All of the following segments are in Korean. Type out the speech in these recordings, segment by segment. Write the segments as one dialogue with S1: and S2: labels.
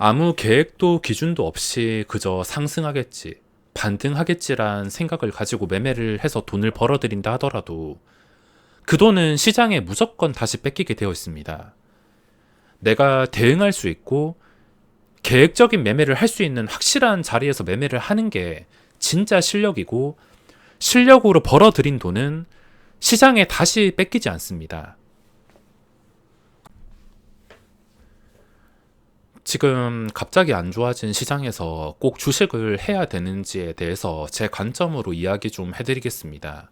S1: 아무 계획도 기준도 없이 그저 상승하겠지, 반등하겠지란 생각을 가지고 매매를 해서 돈을 벌어들인다 하더라도 그 돈은 시장에 무조건 다시 뺏기게 되어 있습니다. 내가 대응할 수 있고 계획적인 매매를 할 수 있는 확실한 자리에서 매매를 하는 게 진짜 실력이고, 실력으로 벌어들인 돈은 시장에 다시 뺏기지 않습니다. 지금 갑자기 안 좋아진 시장에서 꼭 주식을 해야 되는지에 대해서 제 관점으로 이야기 좀 해드리겠습니다.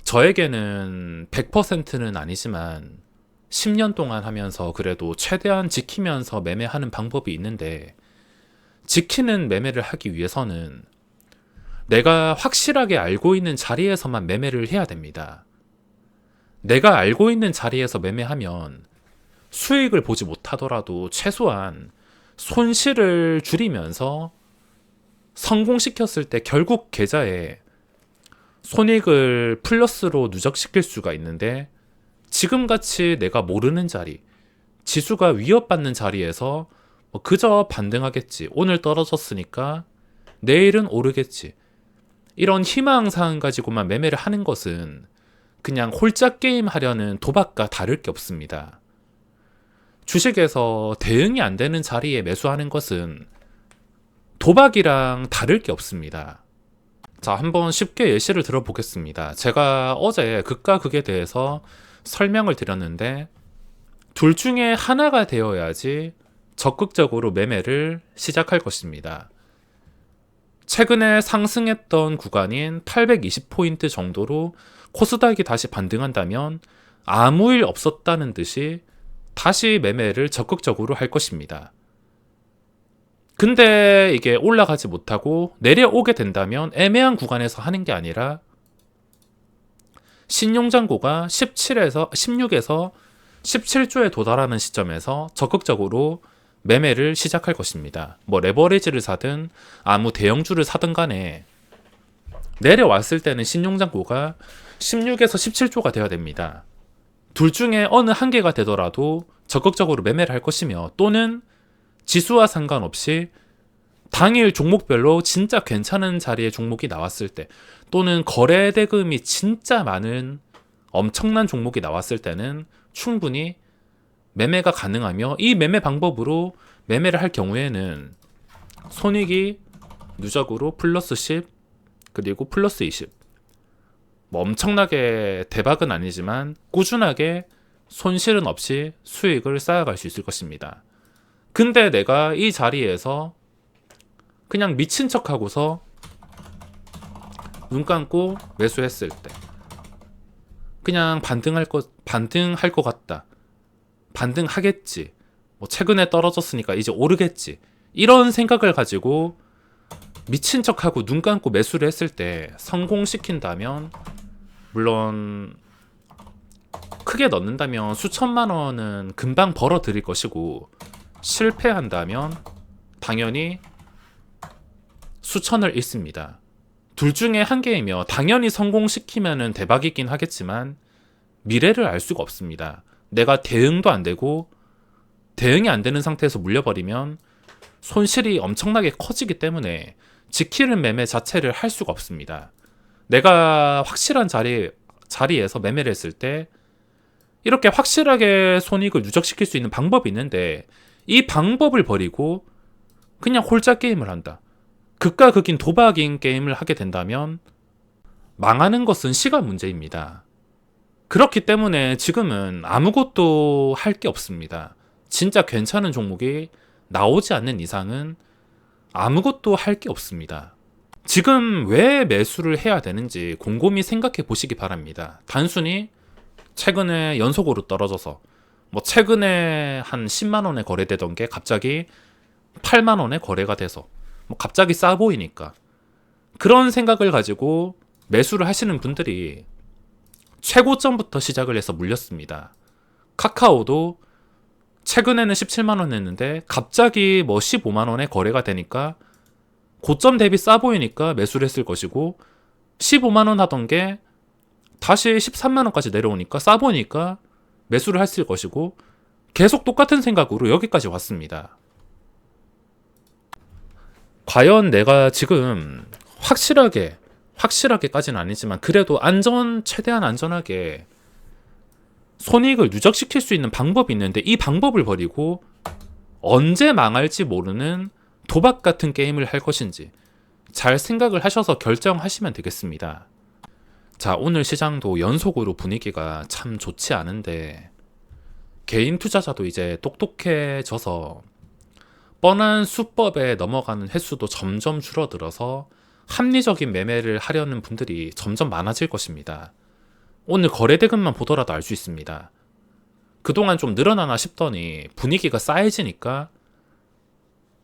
S1: 저에게는 100%는 아니지만 10년 동안 하면서 그래도 최대한 지키면서 매매하는 방법이 있는데, 지키는 매매를 하기 위해서는 내가 확실하게 알고 있는 자리에서만 매매를 해야 됩니다. 내가 알고 있는 자리에서 매매하면 수익을 보지 못하더라도 최소한 손실을 줄이면서 성공시켰을 때 결국 계좌에 손익을 플러스로 누적시킬 수가 있는데, 지금같이 내가 모르는 자리, 지수가 위협받는 자리에서 그저 반등하겠지, 오늘 떨어졌으니까 내일은 오르겠지, 이런 희망사항 가지고만 매매를 하는 것은 그냥 홀짝 게임 하려는 도박과 다를 게 없습니다. 주식에서 대응이 안 되는 자리에 매수하는 것은 도박이랑 다를 게 없습니다. 자, 한번 쉽게 예시를 들어보겠습니다. 제가 어제 극과 극에 대해서 설명을 드렸는데, 둘 중에 하나가 되어야지 적극적으로 매매를 시작할 것입니다. 최근에 상승했던 구간인 820포인트 정도로 코스닥이 다시 반등한다면 아무 일 없었다는 듯이 다시 매매를 적극적으로 할 것입니다. 근데 이게 올라가지 못하고 내려오게 된다면 애매한 구간에서 하는 게 아니라 신용잔고가 16에서 17조에 도달하는 시점에서 적극적으로 매매를 시작할 것입니다. 레버리지를 사든 아무 대형주를 사든 간에 내려왔을 때는 신용잔고가 16에서 17조가 되어야 됩니다. 둘 중에 어느 한 개가 되더라도 적극적으로 매매를 할 것이며, 또는 지수와 상관없이 당일 종목별로 진짜 괜찮은 자리에 종목이 나왔을 때, 또는 거래 대금이 진짜 많은 엄청난 종목이 나왔을 때는 충분히 매매가 가능하며, 이 매매 방법으로 매매를 할 경우에는 손익이 누적으로 플러스 10 그리고 플러스 20, 엄청나게 대박은 아니지만 꾸준하게 손실은 없이 수익을 쌓아갈 수 있을 것입니다. 근데 내가 이 자리에서 그냥 미친 척하고서 눈 감고 매수했을 때, 그냥 반등할 것 같다, 반등하겠지, 최근에 떨어졌으니까 이제 오르겠지, 이런 생각을 가지고 미친 척하고 눈 감고 매수를 했을 때 성공시킨다면, 물론 크게 넣는다면 수천만 원은 금방 벌어들일 것이고, 실패한다면 당연히 수천을 잃습니다. 둘 중에 한 개이며 당연히 성공시키면 대박이긴 하겠지만 미래를 알 수가 없습니다. 내가 대응도 안 되고 대응이 안 되는 상태에서 물려버리면 손실이 엄청나게 커지기 때문에 지키는 매매 자체를 할 수가 없습니다. 내가 확실한 자리에서 매매를 했을 때 이렇게 확실하게 손익을 누적시킬 수 있는 방법이 있는데, 이 방법을 버리고 그냥 홀짝 게임을 한다, 극과 극인 도박인 게임을 하게 된다면 망하는 것은 시간 문제입니다. 그렇기 때문에 지금은 아무것도 할 게 없습니다. 진짜 괜찮은 종목이 나오지 않는 이상은 아무것도 할 게 없습니다. 지금 왜 매수를 해야 되는지 곰곰이 생각해 보시기 바랍니다. 단순히 최근에 연속으로 떨어져서, 최근에 한 10만 원에 거래되던 게 갑자기 8만 원에 거래가 돼서 갑자기 싸 보이니까, 그런 생각을 가지고 매수를 하시는 분들이 최고점부터 시작을 해서 물렸습니다. 카카오도 최근에는 17만 원 했는데 갑자기 15만 원에 거래가 되니까 고점 대비 싸 보이니까 매수를 했을 것이고, 15만 원 하던 게 다시 13만 원까지 내려오니까 싸 보니까 매수를 했을 것이고, 계속 똑같은 생각으로 여기까지 왔습니다. 과연 내가 지금 확실하게까지는 아니지만 그래도 최대한 안전하게 손익을 누적시킬 수 있는 방법이 있는데 이 방법을 버리고 언제 망할지 모르는 도박 같은 게임을 할 것인지 잘 생각을 하셔서 결정하시면 되겠습니다. 자, 오늘 시장도 연속으로 분위기가 참 좋지 않은데 개인 투자자도 이제 똑똑해져서 뻔한 수법에 넘어가는 횟수도 점점 줄어들어서 합리적인 매매를 하려는 분들이 점점 많아질 것입니다. 오늘 거래대금만 보더라도 알 수 있습니다. 그동안 좀 늘어나나 싶더니 분위기가 싸해지니까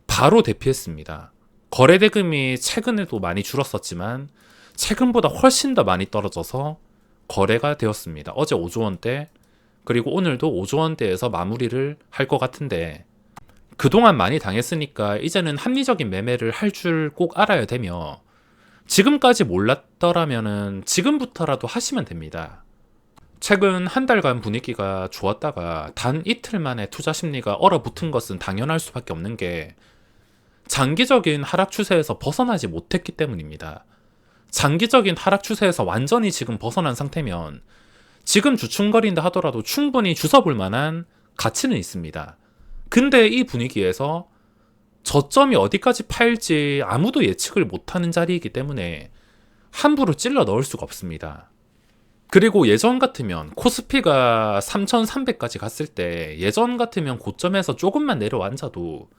S1: 바로 대피했습니다. 거래대금이 최근에도 많이 줄었었지만 최근보다 훨씬 더 많이 떨어져서 거래가 되었습니다. 어제 5조 원대, 그리고 오늘도 5조 원대에서 마무리를 할 것 같은데 그동안 많이 당했으니까 이제는 합리적인 매매를 할 줄 꼭 알아야 되며 지금까지 몰랐더라면은 지금부터라도 하시면 됩니다. 최근 한 달간 분위기가 좋았다가 단 이틀 만에 투자 심리가 얼어붙은 것은 당연할 수밖에 없는 게 장기적인 하락 추세에서 벗어나지 못했기 때문입니다. 장기적인 하락 추세에서 완전히 지금 벗어난 상태면 지금 주춤거린다 하더라도 충분히 주워볼 만한 가치는 있습니다. 근데 이 분위기에서 저점이 어디까지 파일지 아무도 예측을 못하는 자리이기 때문에 함부로 찔러 넣을 수가 없습니다. 그리고 예전 같으면 코스피가 3,300까지 갔을 때 예전 같으면 고점에서 조금만 내려앉아도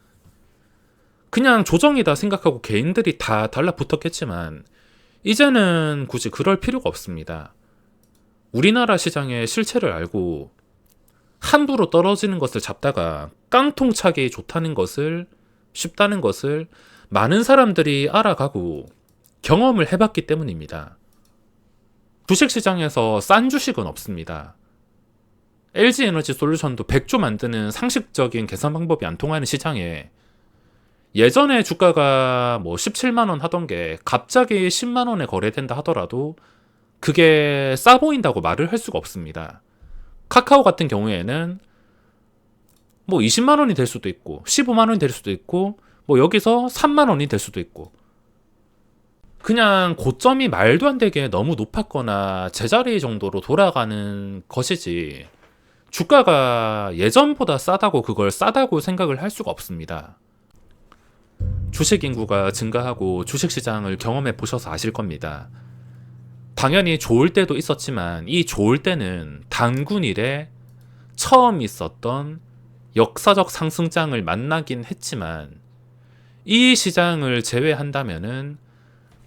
S1: 그냥 조정이다 생각하고 개인들이 다 달라붙었겠지만 이제는 굳이 그럴 필요가 없습니다. 우리나라 시장의 실체를 알고 함부로 떨어지는 것을 잡다가 깡통차기 쉽다는 것을 많은 사람들이 알아가고 경험을 해봤기 때문입니다. 주식시장에서 싼 주식은 없습니다. LG에너지솔루션도 100조 만드는 상식적인 계산 방법이 안 통하는 시장에 예전에 주가가 17만원 하던 게 갑자기 10만원에 거래된다 하더라도 그게 싸 보인다고 말을 할 수가 없습니다. 카카오 같은 경우에는 20만원이 될 수도 있고 15만원이 될 수도 있고 여기서 3만원이 될 수도 있고 그냥 고점이 말도 안 되게 너무 높았거나 제자리 정도로 돌아가는 것이지 주가가 예전보다 싸다고 그걸 싸다고 생각을 할 수가 없습니다. 주식 인구가 증가하고 주식시장을 경험해 보셔서 아실 겁니다. 당연히 좋을 때도 있었지만 이 좋을 때는 단군 이래 처음 있었던 역사적 상승장을 만나긴 했지만 이 시장을 제외한다면은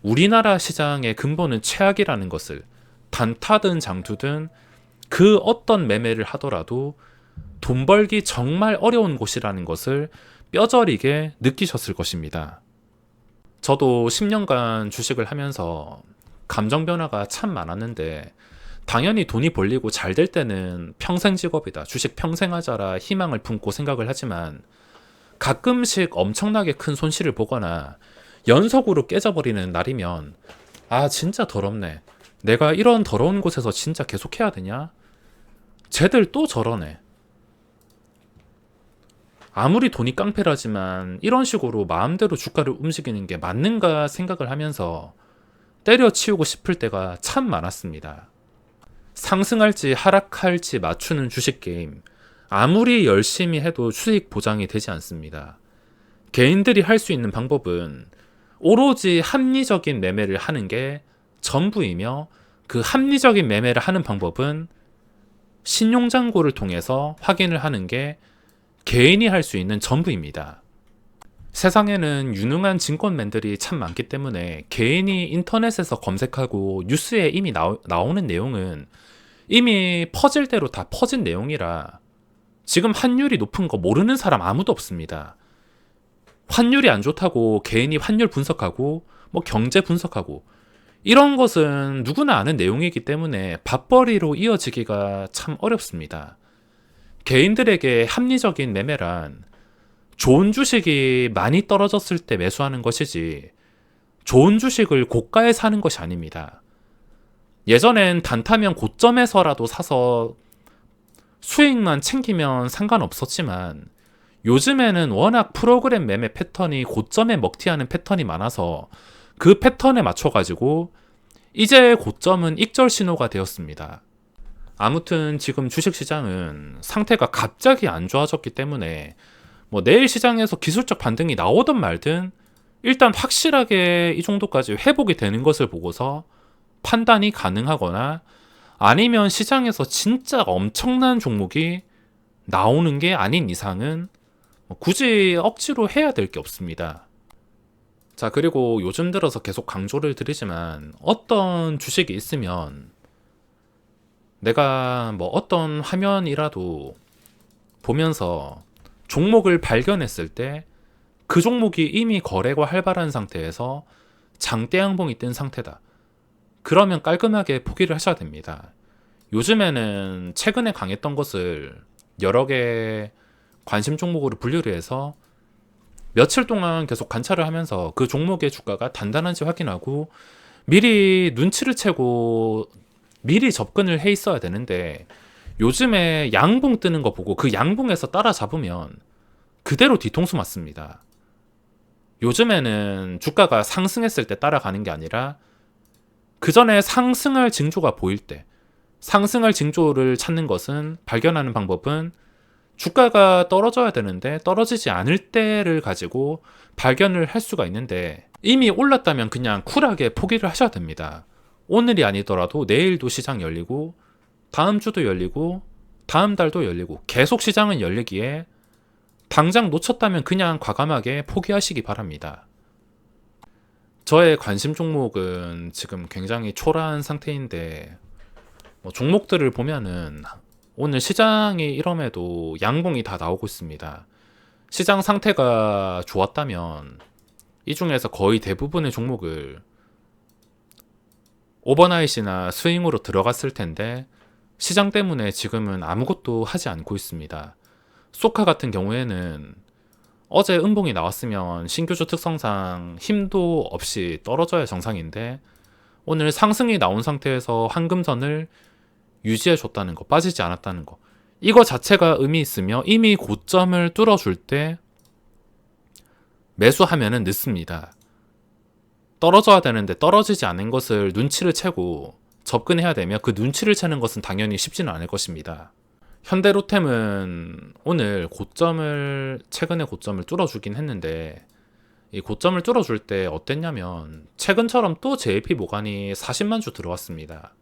S1: 우리나라 시장의 근본은 최악이라는 것을 단타든 장투든 그 어떤 매매를 하더라도 돈 벌기 정말 어려운 곳이라는 것을 뼈저리게 느끼셨을 것입니다. 저도 10년간 주식을 하면서 감정 변화가 참 많았는데 당연히 돈이 벌리고 잘 될 때는 평생 직업이다, 주식 평생 하자라 희망을 품고 생각을 하지만 가끔씩 엄청나게 큰 손실을 보거나 연속으로 깨져버리는 날이면 진짜 더럽네, 내가 이런 더러운 곳에서 진짜 계속해야 되냐? 쟤들 또 저러네. 아무리 돈이 깡패라지만 이런 식으로 마음대로 주가를 움직이는 게 맞는가 생각을 하면서 때려치우고 싶을 때가 참 많았습니다. 상승할지 하락할지 맞추는 주식 게임, 아무리 열심히 해도 수익 보장이 되지 않습니다. 개인들이 할 수 있는 방법은 오로지 합리적인 매매를 하는 게 전부이며 그 합리적인 매매를 하는 방법은 신용잔고를 통해서 확인을 하는 게 개인이 할 수 있는 전부입니다. 세상에는 유능한 증권맨들이 참 많기 때문에 개인이 인터넷에서 검색하고 뉴스에 이미 나오는 내용은 이미 퍼질 대로 다 퍼진 내용이라 지금 환율이 높은 거 모르는 사람 아무도 없습니다. 환율이 안 좋다고 개인이 환율 분석하고 경제 분석하고 이런 것은 누구나 아는 내용이기 때문에 밥벌이로 이어지기가 참 어렵습니다. 개인들에게 합리적인 매매란 좋은 주식이 많이 떨어졌을 때 매수하는 것이지 좋은 주식을 고가에 사는 것이 아닙니다. 예전엔 단타면 고점에서라도 사서 수익만 챙기면 상관없었지만 요즘에는 워낙 프로그램 매매 패턴이 고점에 먹튀하는 패턴이 많아서 그 패턴에 맞춰가지고 이제 고점은 익절 신호가 되었습니다. 아무튼 지금 주식시장은 상태가 갑자기 안 좋아졌기 때문에 뭐 내일 시장에서 기술적 반등이 나오든 말든 일단 확실하게 이 정도까지 회복이 되는 것을 보고서 판단이 가능하거나 아니면 시장에서 진짜 엄청난 종목이 나오는 게 아닌 이상은 굳이 억지로 해야 될 게 없습니다. 자, 그리고 요즘 들어서 계속 강조를 드리지만 어떤 주식이 있으면 내가 뭐 어떤 화면이라도 보면서 종목을 발견했을 때 그 종목이 이미 거래가 활발한 상태에서 장대 양봉이 뜬 상태다. 그러면 깔끔하게 포기를 하셔야 됩니다. 요즘에는 최근에 강했던 것을 여러 개 관심 종목으로 분류를 해서 며칠 동안 계속 관찰을 하면서 그 종목의 주가가 단단한지 확인하고 미리 눈치를 채고 미리 접근을 해 있어야 되는데 요즘에 양봉 뜨는 거 보고 그 양봉에서 따라잡으면 그대로 뒤통수 맞습니다. 요즘에는 주가가 상승했을 때 따라가는 게 아니라 그 전에 상승할 징조가 보일 때 상승할 징조를 찾는 것은 발견하는 방법은 주가가 떨어져야 되는데 떨어지지 않을 때를 가지고 발견을 할 수가 있는데 이미 올랐다면 그냥 쿨하게 포기를 하셔야 됩니다. 오늘이 아니더라도 내일도 시장 열리고 다음 주도 열리고 다음 달도 열리고 계속 시장은 열리기에 당장 놓쳤다면 그냥 과감하게 포기하시기 바랍니다. 저의 관심 종목은 지금 굉장히 초라한 상태인데 종목들을 보면은 오늘 시장이 이럼에도 양봉이 다 나오고 있습니다. 시장 상태가 좋았다면 이 중에서 거의 대부분의 종목을 오버나잇이나 스윙으로 들어갔을 텐데 시장 때문에 지금은 아무것도 하지 않고 있습니다. 소카 같은 경우에는 어제 음봉이 나왔으면 신규주 특성상 힘도 없이 떨어져야 정상인데 오늘 상승이 나온 상태에서 한금선을 유지해줬다는 거, 빠지지 않았다는 거, 이거 자체가 의미 있으며 이미 고점을 뚫어줄 때 매수하면은 늦습니다. 떨어져야 되는데 떨어지지 않은 것을 눈치를 채고 접근해야 되며 그 눈치를 채는 것은 당연히 쉽지는 않을 것입니다. 현대로템은 오늘 최근에 고점을 뚫어주긴 했는데 이 고점을 뚫어줄 때 어땠냐면 최근처럼 또 JP 모간이 40만 주 들어왔습니다.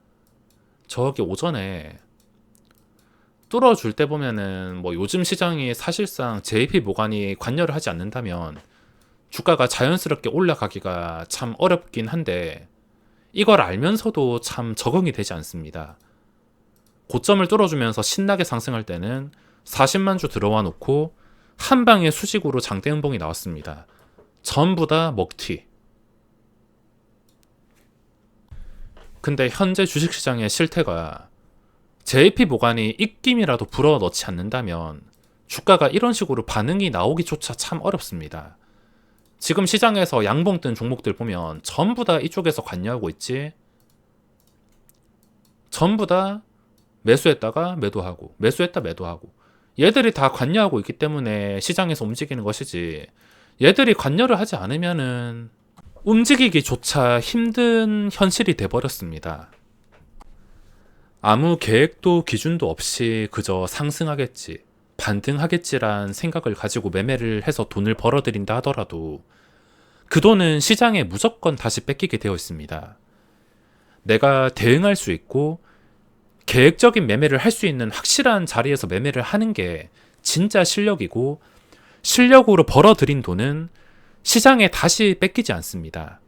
S1: 저기 오전에 뚫어줄 때 보면은 뭐 요즘 시장이 사실상 JP 모간이 관여를 하지 않는다면 주가가 자연스럽게 올라가기가 참 어렵긴 한데 이걸 알면서도 참 적응이 되지 않습니다. 고점을 뚫어주면서 신나게 상승할 때는 40만 주 들어와 놓고 한 방에 수직으로 장대 음봉이 나왔습니다. 전부 다 먹튀. 근데 현재 주식시장의 실태가 JP 모간이 입김이라도 불어넣지 않는다면 주가가 이런 식으로 반응이 나오기조차 참 어렵습니다. 지금 시장에서 양봉 뜬 종목들 보면 전부 다 이쪽에서 관여하고 있지, 전부 다 매수했다가 매도하고 매수했다 매도하고 얘들이 다 관여하고 있기 때문에 시장에서 움직이는 것이지 얘들이 관여를 하지 않으면은 움직이기조차 힘든 현실이 돼버렸습니다. 아무 계획도 기준도 없이 그저 상승하겠지, 반등하겠지란 생각을 가지고 매매를 해서 돈을 벌어들인다 하더라도 그 돈은 시장에 무조건 다시 뺏기게 되어 있습니다. 내가 대응할 수 있고 계획적인 매매를 할 수 있는 확실한 자리에서 매매를 하는 게 진짜 실력이고 실력으로 벌어들인 돈은 시장에 다시 뺏기지 않습니다.